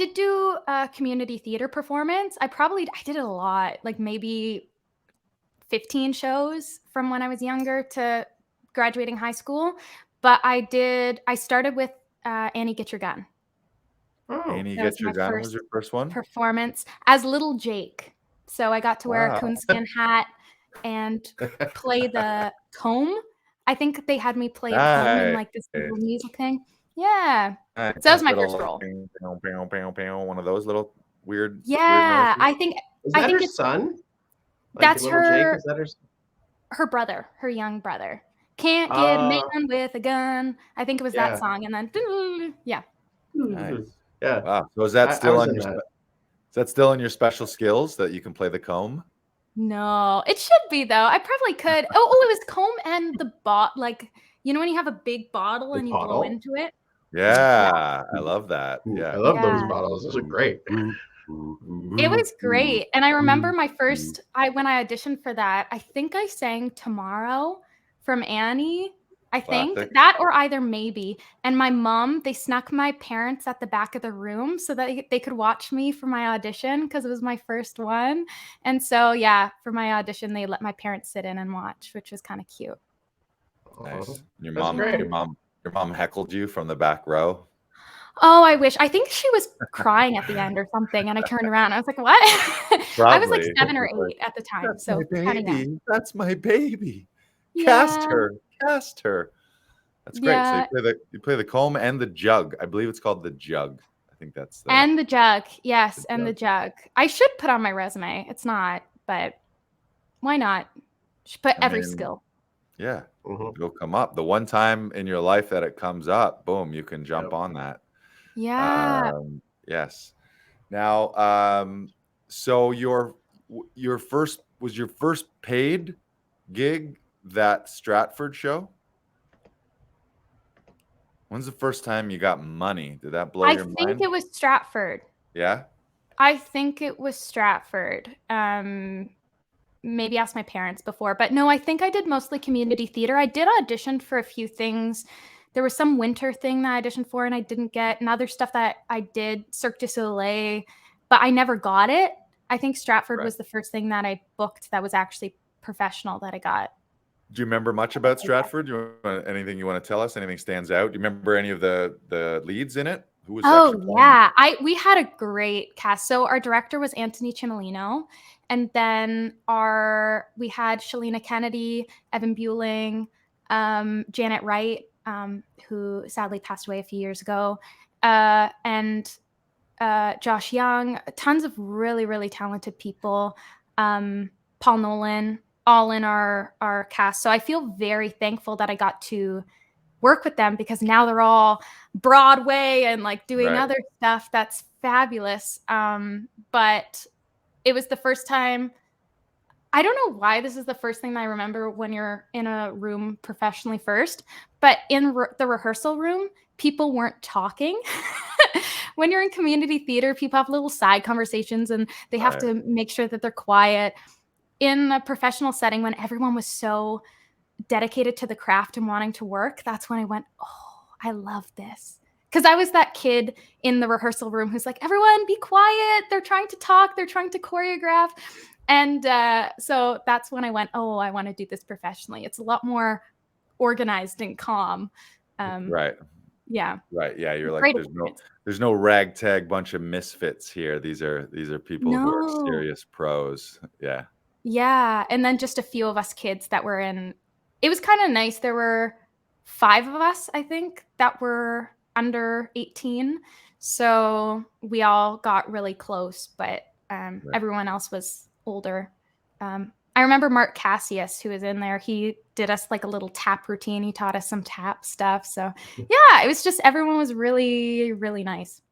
did do a community theater performance. I did it a lot, like maybe 15 shows from when I was younger to graduating high school. But I started with Annie Get Your Gun. Oh, Annie That was Get Your my Gun was first your first one? performance as little Jake. So I got to wear a Wow. coonskin hat and play the comb. I think they had me play a comb in like this little Nice. music thing. Yeah. Nice So that was my little, first like, role. bing, bing, bing, bing, bing, one of those little weird Yeah, noises. I think is that her it's son? Like that's little Jake, her is that her brother, her young brother. Can't get a uh, man with a gun. I think it was that yeah. song, and then yeah. Nice. Yeah. Wow. So is that I still was on in your that. is that still in your special skills that you can play the comb? No, it should be though. I probably could. Oh, it was comb and the like when you have a big bottle Big and you blow bottle? into it. Yeah, I love that. I Yeah. love those Yeah. bottles. Those are great. It was great. And I remember when I auditioned for that, I think I sang Tomorrow from Annie. I think Classic. that, or either maybe. And my mom, they snuck my parents at the back of the room so that they could watch me for my audition because it was my first one. And so, yeah, for my audition, they let my parents sit in and watch, which was kind of cute. Nice. Your That's mom, great. your mom heckled you from the back row. Oh, I wish. I think she was crying at the end or something, and I turned around. I was like, "What?" I was like Probably. 7 or It's like, 8 at the time, that's my so kinda young. baby. That's my baby. Cast Yeah, her. Cast her. That's great. So yeah, you play the comb and the jug. I believe it's called the jug. I think that's the and the jug. Yes, and the jug. jug. I should put on my resume. It's not, but why not? Should put I every mean, skill. yeah, Mhm. it'll come up. The one time in your life that it comes up, boom, you can jump Yep. on that. Yeah. Yes. Now, so your first paid gig that Stratford show? When's the first time you got money? Did that blow I your think mind? it was Stratford. Yeah. I think it was Stratford. Maybe ask my parents before, but no, I think I did mostly community theater. I did audition for a few things. There was some winter thing that I auditioned for and I didn't get, and other stuff that I did, Cirque du Soleil, but I never got it. I think Stratford Right. was the first thing that I booked that was actually professional that I got. Do you remember much about Stratford? Anything you want to tell us? Anything stands out? Do you remember any of the leads in it? Who was actually playing? Yeah, we had a great cast. So our director was Anthony Cimolino, and then we had Shalina Kennedy, Evan Bueling, Janet Wright, who sadly passed away a few years ago, and Josh Young, tons of really, really talented people. Paul Nolan, all in our cast. So I feel very thankful that I got to work with them because now they're all Broadway and like doing Right. other stuff that's fabulous. But it was the first time. I don't know why this is the first thing that I remember when you're in a room professionally first, but in the rehearsal room, people weren't talking. When you're in community theater, people have little side conversations and they have Right. to make sure that they're quiet. In a professional setting, when everyone was so dedicated to the craft and wanting to work, that's when I went, oh, I love this. Because I was that kid in the rehearsal room who's like, everyone be quiet. They're trying to talk. They're trying to choreograph. And so that's when I went, oh, I want to do this professionally. It's a lot more organized and calm. Right. Yeah. Right. Yeah. You're like, Great there's experience. no ragtag bunch of misfits here. These are people who are No. serious pros. Yeah. Yeah. And then just a few of us kids that were in, it was kind of nice. There were 5 of us, I think, that were under 18. So we all got really close, but Right. everyone else was older. I remember Mark Cassius, who was in there. He did us like a little tap routine. He taught us some tap stuff. So yeah, it was just, everyone was really, really nice.